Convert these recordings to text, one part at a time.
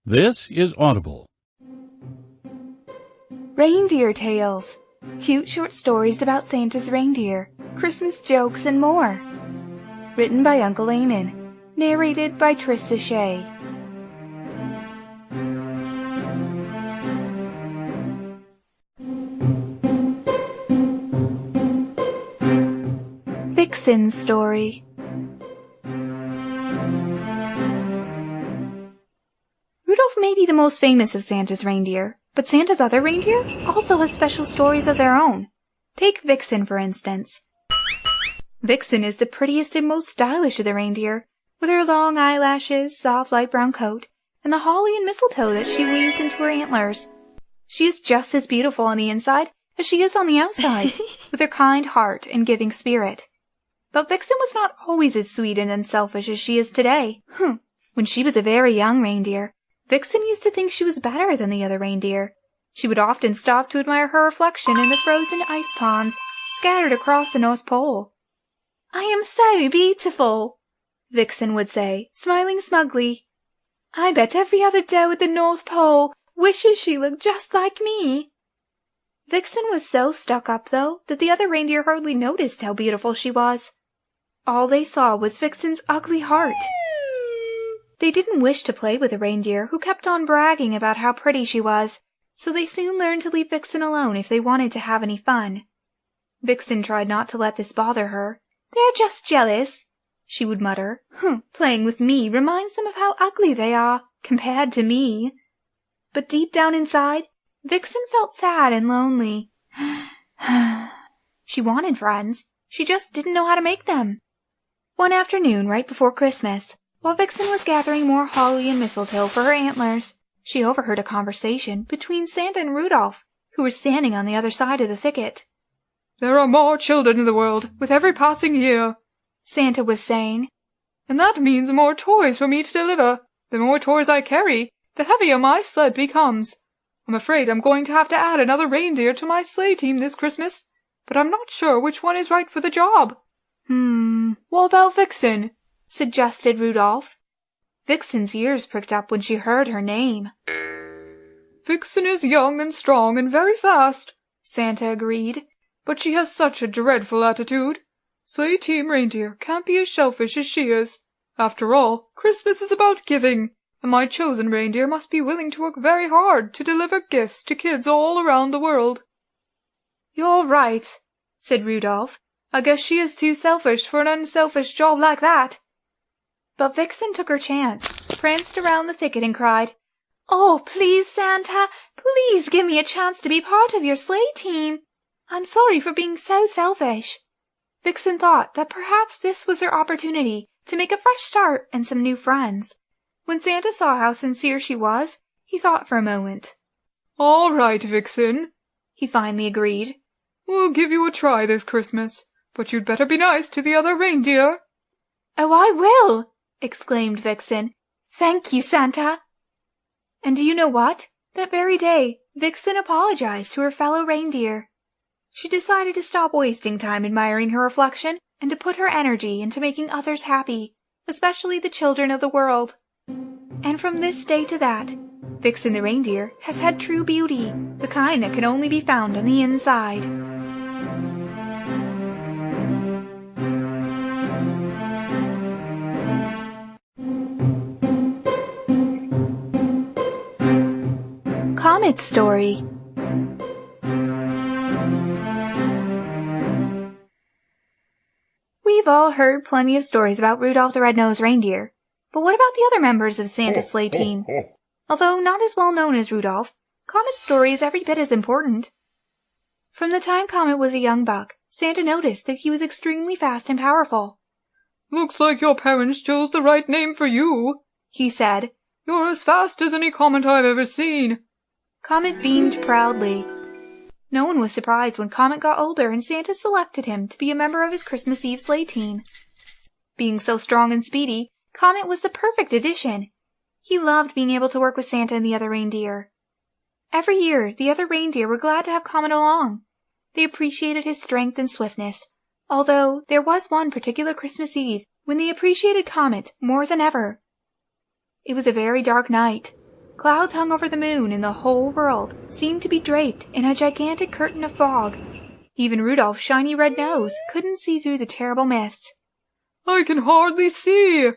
This is Audible. Reindeer Tales. Cute short stories about Santa's reindeer, Christmas jokes, and more. Written by Uncle Eamon. Narrated by Trista Shea. Vixen's Story. Rudolph may be the most famous of Santa's reindeer, but Santa's other reindeer also has special stories of their own. Take Vixen, for instance. Vixen is the prettiest and most stylish of the reindeer, with her long eyelashes, soft light brown coat, and the holly and mistletoe that she weaves into her antlers. She is just as beautiful on the inside as she is on the outside, with her kind heart and giving spirit. But Vixen was not always as sweet and unselfish as she is today. When she was a very young reindeer, Vixen used to think she was better than the other reindeer. She would often stop to admire her reflection in the frozen ice ponds scattered across the North Pole. "I am so beautiful," Vixen would say, smiling smugly. "I bet every other doe at the North Pole wishes she looked just like me." Vixen was so stuck up, though, that the other reindeer hardly noticed how beautiful she was. All they saw was Vixen's ugly heart. They didn't wish to play with a reindeer who kept on bragging about how pretty she was, so they soon learned to leave Vixen alone if they wanted to have any fun. Vixen tried not to let this bother her. "They're just jealous," she would mutter. "Playing with me reminds them of how ugly they are, compared to me." But deep down inside, Vixen felt sad and lonely. She wanted friends. She just didn't know how to make them. One afternoon, right before Christmas, while Vixen was gathering more holly and mistletoe for her antlers, she overheard a conversation between Santa and Rudolph, who were standing on the other side of the thicket. "There are more children in the world with every passing year," Santa was saying, "and that means more toys for me to deliver. The more toys I carry, the heavier my sled becomes. I'm afraid I'm going to have to add another reindeer to my sleigh team this Christmas, but I'm not sure which one is right for the job." What about Vixen?" suggested Rudolph. Vixen's ears pricked up when she heard her name. "Vixen is young and strong and very fast," Santa agreed, "but she has such a dreadful attitude. Sleigh team reindeer can't be as selfish as she is. After all, Christmas is about giving, and my chosen reindeer must be willing to work very hard to deliver gifts to kids all around the world." "You're right," said Rudolph. "I guess she is too selfish for an unselfish job like that." But Vixen took her chance, pranced around the thicket, and cried, "Oh, please, Santa, please give me a chance to be part of your sleigh team. I'm sorry for being so selfish." Vixen thought that perhaps this was her opportunity to make a fresh start and some new friends. When Santa saw how sincere she was, he thought for a moment. "All right, Vixen," he finally agreed. "We'll give you a try this Christmas, but you'd better be nice to the other reindeer." "Oh, I will!" exclaimed Vixen. "Thank you, Santa." And do you know what? That very day, Vixen apologized to her fellow reindeer. She decided to stop wasting time admiring her reflection and to put her energy into making others happy, especially the children of the world. And from this day to that, Vixen the reindeer has had true beauty, the kind that can only be found on the inside. Comet's Story. We've all heard plenty of stories about Rudolph the Red-Nosed Reindeer, but what about the other members of Santa's sleigh team? Although not as well known as Rudolph, Comet's story is every bit as important. From the time Comet was a young buck, Santa noticed that he was extremely fast and powerful. "Looks like your parents chose the right name for you," he said. "You're as fast as any Comet I've ever seen." Comet beamed proudly. No one was surprised when Comet got older and Santa selected him to be a member of his Christmas Eve sleigh team. Being so strong and speedy, Comet was the perfect addition. He loved being able to work with Santa and the other reindeer. Every year, the other reindeer were glad to have Comet along. They appreciated his strength and swiftness, although there was one particular Christmas Eve when they appreciated Comet more than ever. It was a very dark night. Clouds hung over the moon, and the whole world seemed to be draped in a gigantic curtain of fog. Even Rudolph's shiny red nose couldn't see through the terrible mist. "I can hardly see,"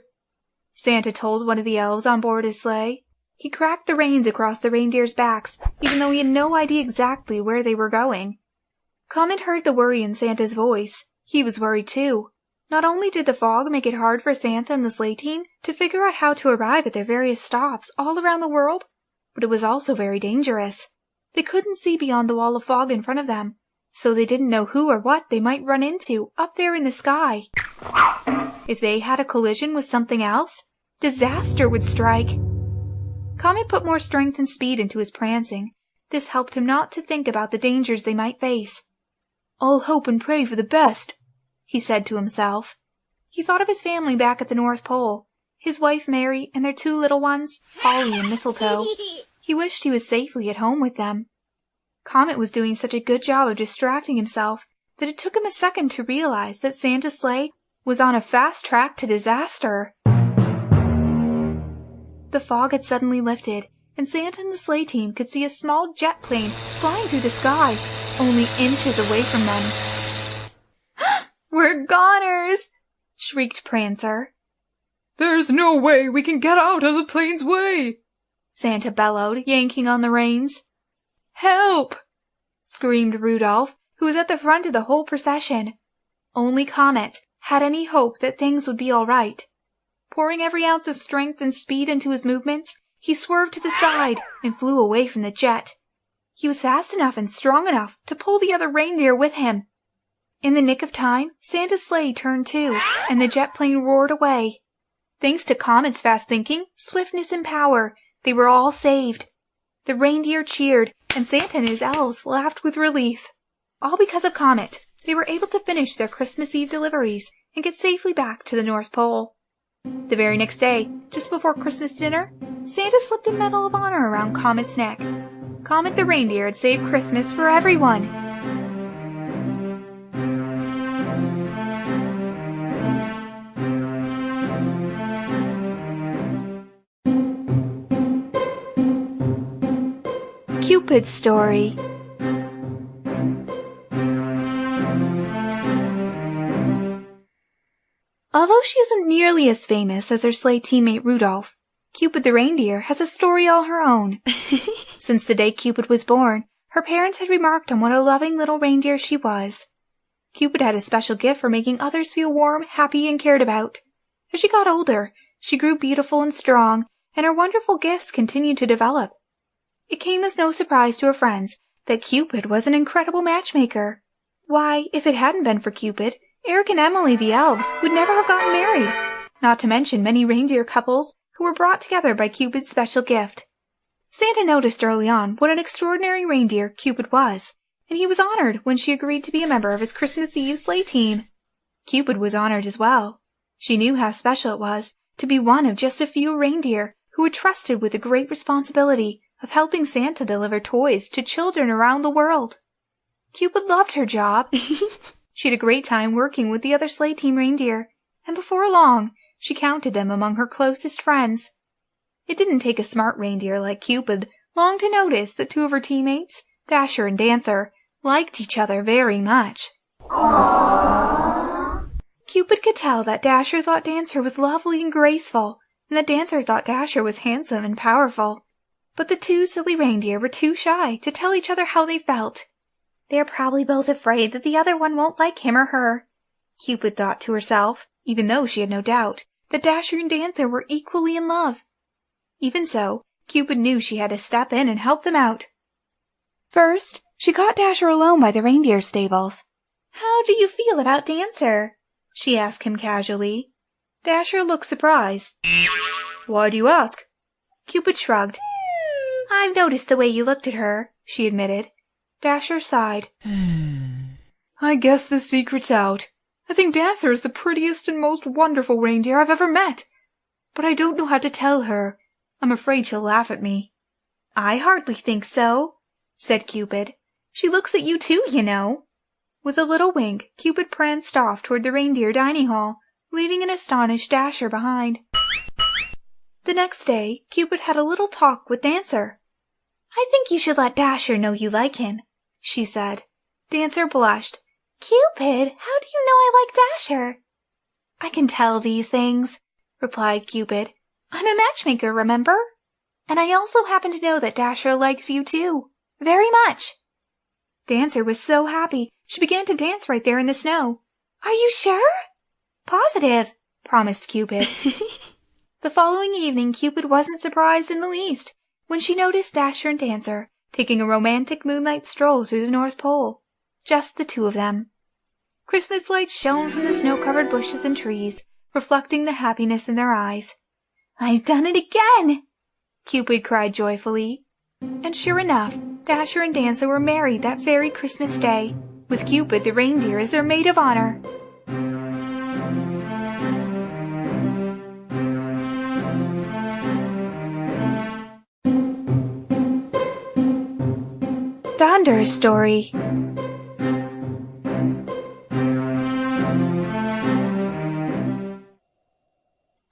Santa told one of the elves on board his sleigh. He cracked the reins across the reindeers' backs, even though he had no idea exactly where they were going. Comet heard the worry in Santa's voice. He was worried too. Not only did the fog make it hard for Santa and the sleigh team to figure out how to arrive at their various stops all around the world, but it was also very dangerous. They couldn't see beyond the wall of fog in front of them, so they didn't know who or what they might run into up there in the sky. If they had a collision with something else, disaster would strike. Comet put more strength and speed into his prancing. This helped him not to think about the dangers they might face. "I'll hope and pray for the best," he said to himself. He thought of his family back at the North Pole, his wife Mary and their 2 little ones, Holly and Mistletoe. He wished he was safely at home with them. Comet was doing such a good job of distracting himself that it took him a second to realize that Santa's sleigh was on a fast track to disaster. The fog had suddenly lifted, and Santa and the sleigh team could see a small jet plane flying through the sky, only inches away from them. "We're goners!" shrieked Prancer. "There's no way we can get out of the plane's way!" Santa bellowed, yanking on the reins. "Help!" screamed Rudolph, who was at the front of the whole procession. Only Comet had any hope that things would be all right. Pouring every ounce of strength and speed into his movements, he swerved to the side and flew away from the jet. He was fast enough and strong enough to pull the other reindeer with him. In the nick of time, Santa's sleigh turned too, and the jet plane roared away. Thanks to Comet's fast thinking, swiftness, and power, they were all saved. The reindeer cheered, and Santa and his elves laughed with relief. All because of Comet, they were able to finish their Christmas Eve deliveries and get safely back to the North Pole. The very next day, just before Christmas dinner, Santa slipped a Medal of Honor around Comet's neck. Comet the reindeer had saved Christmas for everyone. Cupid's story. Although she isn't nearly as famous as her sleigh teammate Rudolph, Cupid the reindeer has a story all her own. Since the day Cupid was born, her parents had remarked on what a loving little reindeer she was. Cupid had a special gift for making others feel warm, happy, and cared about. As she got older, she grew beautiful and strong, and her wonderful gifts continued to develop. It came as no surprise to her friends that Cupid was an incredible matchmaker. Why, if it hadn't been for Cupid, Eric and Emily the elves would never have gotten married, not to mention many reindeer couples who were brought together by Cupid's special gift. Santa noticed early on what an extraordinary reindeer Cupid was, and he was honored when she agreed to be a member of his Christmas Eve sleigh team. Cupid was honored as well. She knew how special it was to be one of just a few reindeer who were trusted with the great responsibility of helping Santa deliver toys to children around the world. Cupid loved her job. She had a great time working with the other sleigh team reindeer, and before long, she counted them among her closest friends. It didn't take a smart reindeer like Cupid long to notice that 2 of her teammates, Dasher and Dancer, liked each other very much. Aww. Cupid could tell that Dasher thought Dancer was lovely and graceful, and that Dancer thought Dasher was handsome and powerful. But the 2 silly reindeer were too shy to tell each other how they felt. "They are probably both afraid that the other one won't like him or her," Cupid thought to herself, even though she had no doubt that Dasher and Dancer were equally in love. Even so, Cupid knew she had to step in and help them out. First, she caught Dasher alone by the reindeer stables. "How do you feel about Dancer?" she asked him casually. Dasher looked surprised. "Why do you ask?" Cupid shrugged. "I've noticed the way you looked at her," she admitted. Dasher sighed. "I guess the secret's out. I think Dancer is the prettiest and most wonderful reindeer I've ever met. But I don't know how to tell her. I'm afraid she'll laugh at me." "I hardly think so," said Cupid. "She looks at you too, you know." With a little wink, Cupid pranced off toward the reindeer dining hall, leaving an astonished Dasher behind. The next day, Cupid had a little talk with Dancer. "I think you should let Dasher know you like him," she said. Dancer blushed. "Cupid, how do you know I like Dasher?" "I can tell these things," replied Cupid. "I'm a matchmaker, remember? And I also happen to know that Dasher likes you too, very much." Dancer was so happy, she began to dance right there in the snow. "Are you sure?" "Positive," promised Cupid. The following evening, Cupid wasn't surprised in the least when she noticed Dasher and Dancer taking a romantic moonlight stroll through the North Pole. Just the two of them. Christmas lights shone from the snow-covered bushes and trees, reflecting the happiness in their eyes. "I've done it again!" Cupid cried joyfully. And sure enough, Dasher and Dancer were married that very Christmas day, with Cupid the reindeer as their maid of honor. Donder's story.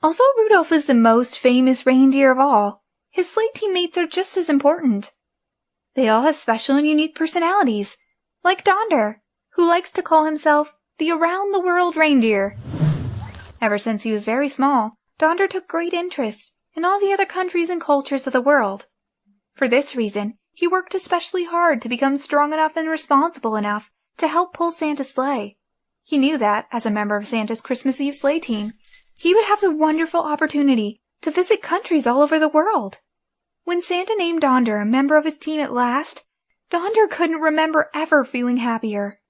Although Rudolph is the most famous reindeer of all, his sleigh teammates are just as important. They all have special and unique personalities, like Donder, who likes to call himself the around-the-world reindeer. Ever since he was very small, Donder took great interest in all the other countries and cultures of the world. For this reason, he worked especially hard to become strong enough and responsible enough to help pull Santa's sleigh. He knew that, as a member of Santa's Christmas Eve sleigh team, he would have the wonderful opportunity to visit countries all over the world. When Santa named Donder a member of his team at last, Donder couldn't remember ever feeling happier.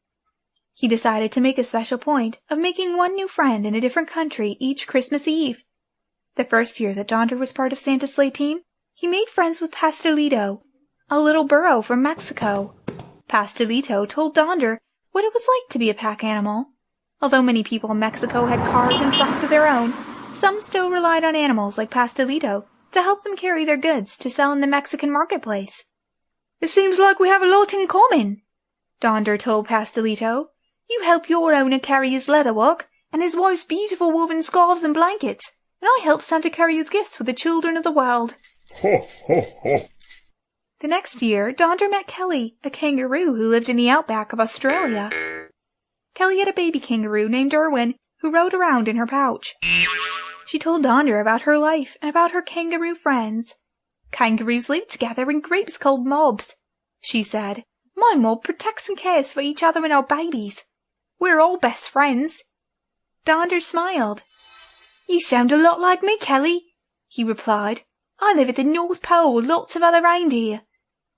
He decided to make a special point of making one new friend in a different country each Christmas Eve. The first year that Donder was part of Santa's sleigh team, he made friends with Pastelito, a little burro from Mexico. Pastelito told Donder what it was like to be a pack animal. Although many people in Mexico had cars and trucks of their own, some still relied on animals like Pastelito to help them carry their goods to sell in the Mexican marketplace. "It seems like we have a lot in common," Donder told Pastelito. "You help your owner carry his leather work and his wife's beautiful woven scarves and blankets, and I help Santa carry his gifts for the children of the world." Ho, ho, ho. The next year, Donder met Kelly, a kangaroo who lived in the outback of Australia. Kelly had a baby kangaroo named Irwin, who rode around in her pouch. She told Donder about her life and about her kangaroo friends. "Kangaroos live together in groups called mobs," she said. "My mob protects and cares for each other and our babies. We're all best friends." Donder smiled. "You sound a lot like me, Kelly," he replied. "I live at the North Pole with lots of other reindeer.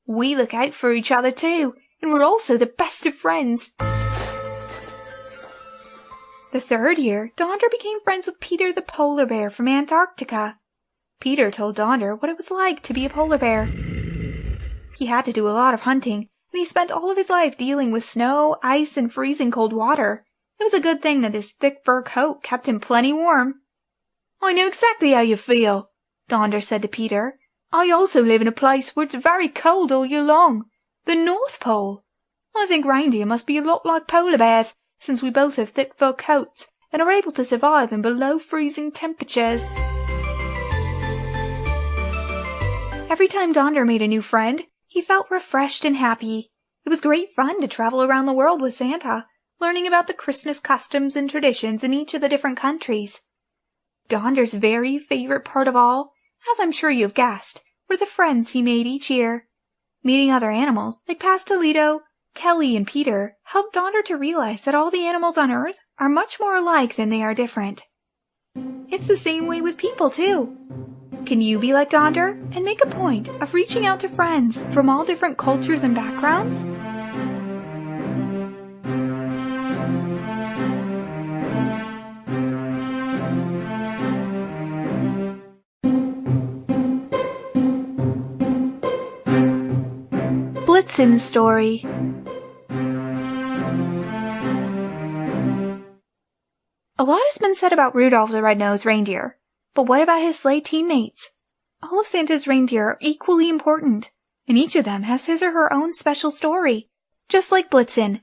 We look out for each other too, and we're also the best of friends." The third year, Donder became friends with Peter the polar bear from Antarctica. Peter told Donder what it was like to be a polar bear. He had to do a lot of hunting, and he spent all of his life dealing with snow, ice, and freezing cold water. It was a good thing that his thick fur coat kept him plenty warm. "I know exactly how you feel," Donder said to Peter. "I also live in a place where it's very cold all year long, the North Pole. I think reindeer must be a lot like polar bears, since we both have thick fur coats and are able to survive in below freezing temperatures." Every time Donder made a new friend, he felt refreshed and happy. It was great fun to travel around the world with Santa, learning about the Christmas customs and traditions in each of the different countries. Donder's very favorite part of all, as I'm sure you've guessed, were the friends he made each year. Meeting other animals, like Pastelito, Kelly, and Peter, helped Donder to realize that all the animals on Earth are much more alike than they are different. It's the same way with people, too. Can you be like Donder and make a point of reaching out to friends from all different cultures and backgrounds? Blitzen's story. A lot has been said about Rudolph the Red-Nosed Reindeer, but what about his sleigh teammates? All of Santa's reindeer are equally important, and each of them has his or her own special story, just like Blitzen.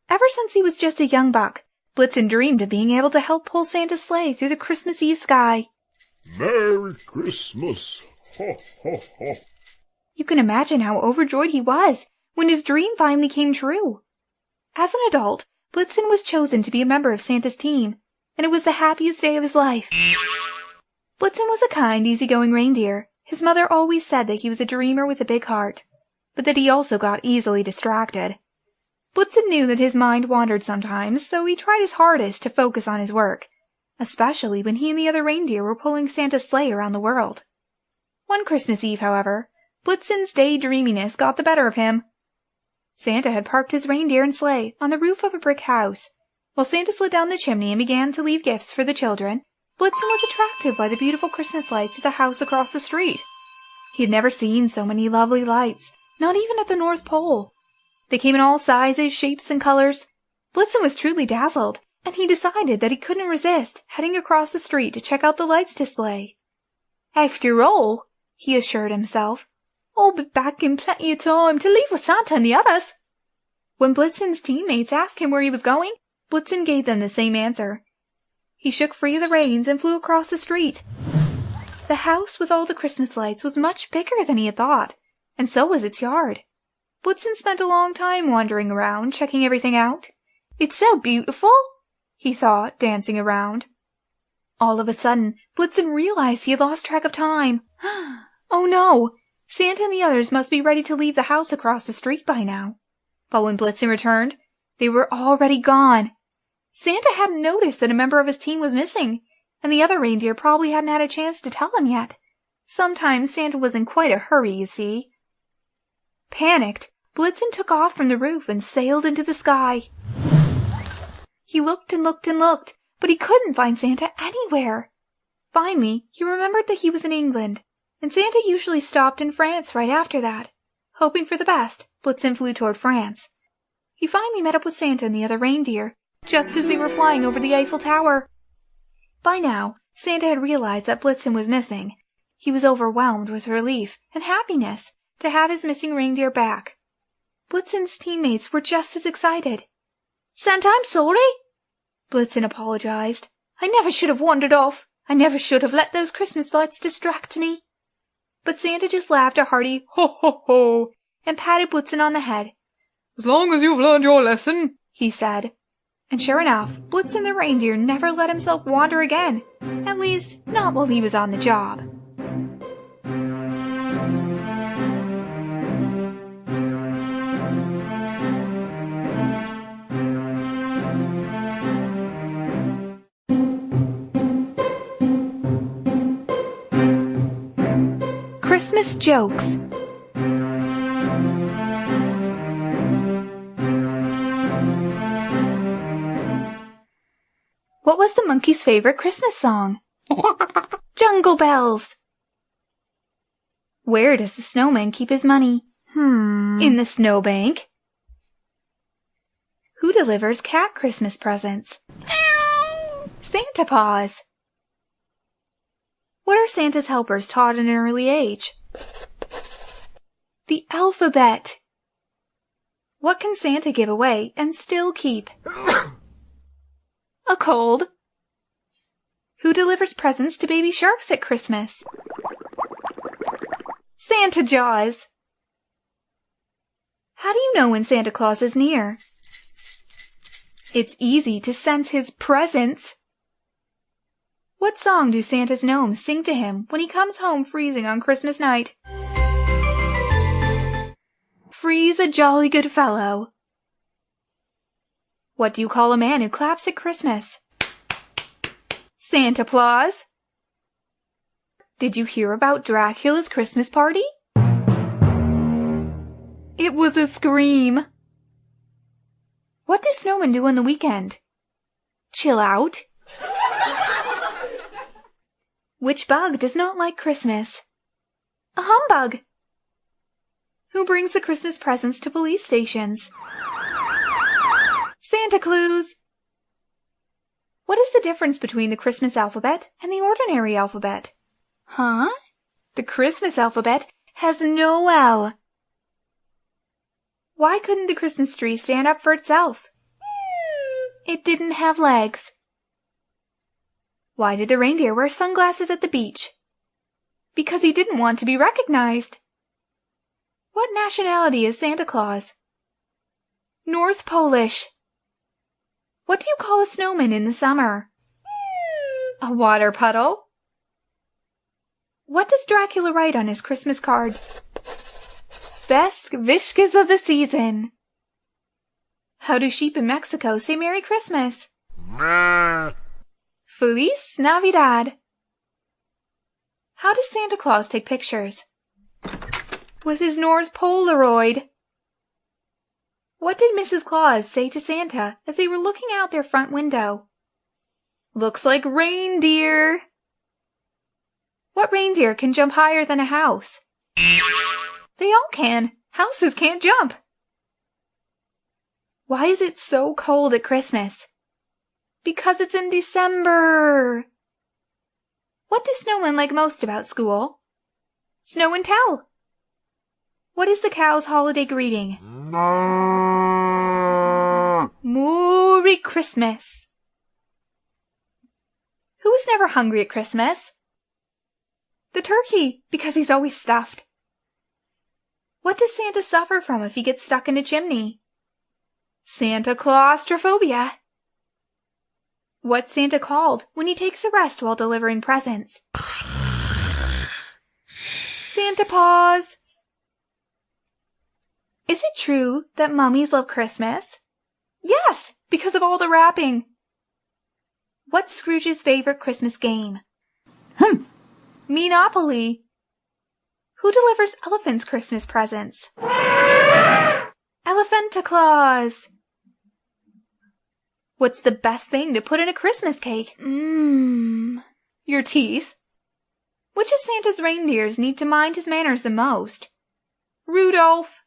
Ever since he was just a young buck, Blitzen dreamed of being able to help pull Santa's sleigh through the Christmas Eve sky. Merry Christmas! Ho, ho, ho! You can imagine how overjoyed he was when his dream finally came true. As an adult, Blitzen was chosen to be a member of Santa's team, and it was the happiest day of his life. Blitzen was a kind, easygoing reindeer. His mother always said that he was a dreamer with a big heart, but that he also got easily distracted. Blitzen knew that his mind wandered sometimes, so he tried his hardest to focus on his work, especially when he and the other reindeer were pulling Santa's sleigh around the world. One Christmas Eve, however, Blitzen's daydreaminess got the better of him. Santa had parked his reindeer and sleigh on the roof of a brick house. While Santa slid down the chimney and began to leave gifts for the children, Blitzen was attracted by the beautiful Christmas lights at the house across the street. He had never seen so many lovely lights, not even at the North Pole. They came in all sizes, shapes, and colors. Blitzen was truly dazzled, and he decided that he couldn't resist heading across the street to check out the lights display. After all, he assured himself, I'll be back in plenty of time to leave with Santa and the others. When Blitzen's teammates asked him where he was going, Blitzen gave them the same answer. He shook free of the reins and flew across the street. The house with all the Christmas lights was much bigger than he had thought, and so was its yard. Blitzen spent a long time wandering around, checking everything out. It's so beautiful, he thought, dancing around. All of a sudden, Blitzen realized he had lost track of time. Oh no! Santa and the others must be ready to leave the house across the street by now. But when Blitzen returned, they were already gone. Santa hadn't noticed that a member of his team was missing, and the other reindeer probably hadn't had a chance to tell him yet. Sometimes Santa was in quite a hurry, you see. Panicked, Blitzen took off from the roof and sailed into the sky. He looked and looked and looked, but he couldn't find Santa anywhere. Finally, he remembered that he was in England, and Santa usually stopped in France right after that. Hoping for the best, Blitzen flew toward France. He finally met up with Santa and the other reindeer, just as they were flying over the Eiffel Tower. By now, Santa had realized that Blitzen was missing. He was overwhelmed with relief and happiness to have his missing reindeer back. Blitzen's teammates were just as excited. Santa, I'm sorry, Blitzen apologized. I never should have wandered off. I never should have let those Christmas lights distract me. But Santa just laughed a hearty ho ho ho and patted Blitzen on the head. As long as you've learned your lesson, he said. And sure enough, Blitzen the reindeer never let himself wander again. At least, not while he was on the job. Christmas jokes. What was the monkey's favorite Christmas song? Jungle Bells. Where does the snowman keep his money? In the snowbank. Who delivers cat Christmas presents? Santa Paws. What are Santa's helpers taught at an early age? The alphabet. What can Santa give away and still keep? A cold. Who delivers presents to baby sharks at Christmas? Santa Jaws. How do you know when Santa Claus is near? It's easy to sense his presence. What song do Santa's gnomes sing to him when he comes home freezing on Christmas night? Freeze a jolly good fellow. What do you call a man who claps at Christmas? Santa Claus. Did you hear about Dracula's Christmas party? It was a scream. What do snowmen do on the weekend? Chill out. Which bug does not like Christmas? A humbug. Who brings the Christmas presents to police stations? Santa Claus. What is the difference between the Christmas alphabet and the ordinary alphabet? The Christmas alphabet has no L. Why couldn't the Christmas tree stand up for itself? It didn't have legs. Why did the reindeer wear sunglasses at the beach? Because he didn't want to be recognized. What nationality is Santa Claus? North Polish. What do you call a snowman in the summer? A water puddle. What does Dracula write on his Christmas cards? Best Vishkas of the season. How do sheep in Mexico say Merry Christmas? Feliz Navidad. How does Santa Claus take pictures? With his North Polaroid. What did Mrs. Claus say to Santa as they were looking out their front window? Looks like reindeer. What reindeer can jump higher than a house? They all can. Houses can't jump. Why is it so cold at Christmas? Because it's in December. What do snowmen like most about school? Snow and tell. What is the cow's holiday greeting? Merry Christmas. Who is never hungry at Christmas? The turkey, because he's always stuffed. What does Santa suffer from if he gets stuck in a chimney? Santa claustrophobia. What's Santa called when he takes a rest while delivering presents? Santa Paws. Is it true that mummies love Christmas? Yes, because of all the wrapping. What's Scrooge's favorite Christmas game? Monopoly. Who delivers elephants Christmas presents? Elephanta Claus. What's the best thing to put in a Christmas cake? Your teeth. Which of Santa's reindeers need to mind his manners the most? Rudolph.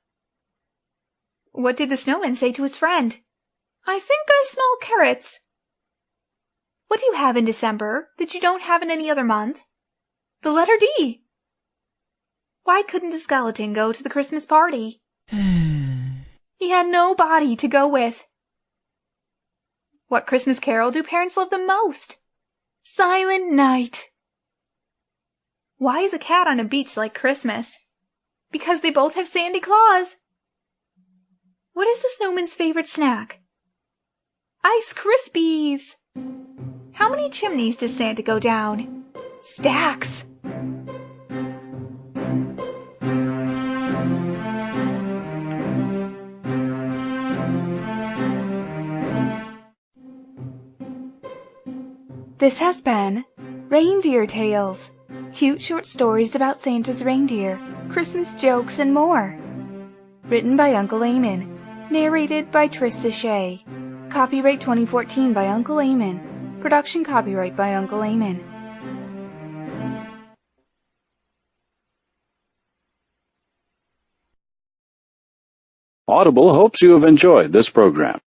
What did the snowman say to his friend? I think I smell carrots. What do you have in December that you don't have in any other month? The letter D. Why couldn't the skeleton go to the Christmas party? He had no body to go with. What Christmas carol do parents love the most? Silent Night. Why is a cat on a beach like Christmas? Because they both have Sandy Claus. What is the snowman's favorite snack? Ice Krispies. How many chimneys does Santa go down? Stacks. This has been Reindeer Tales, cute short stories about Santa's reindeer, Christmas jokes, and more. Written by Uncle Eamon, narrated by Trista Shea. Copyright 2014 by Uncle Eamon. Production copyright by Uncle Eamon. Audible hopes you have enjoyed this program.